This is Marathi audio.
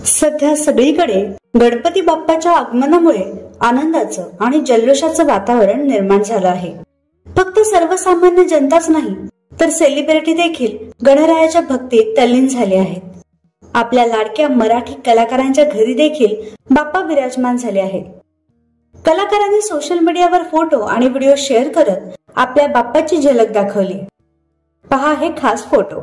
सध्या सगळीकडे गणपती बाप्पाच्या आगमनामुळे आनंदाचं आणि जल्लोषाचं वातावरण निर्माण झालं आहे। फक्त सर्वसामान्य जनताच नाही तर सेलिब्रिटी देखील गणरायाच्या भक्तीत तल्लीन झाले आहेत। आपल्या लाडक्या मराठी कलाकारांच्या घरी देखील बाप्पा विराजमान झाले आहेत। कलाकारांनी सोशल मीडियावर फोटो आणि व्हिडिओ शेअर करत आपल्या बाप्पाची झलक दाखवली। पहा हे खास फोटो।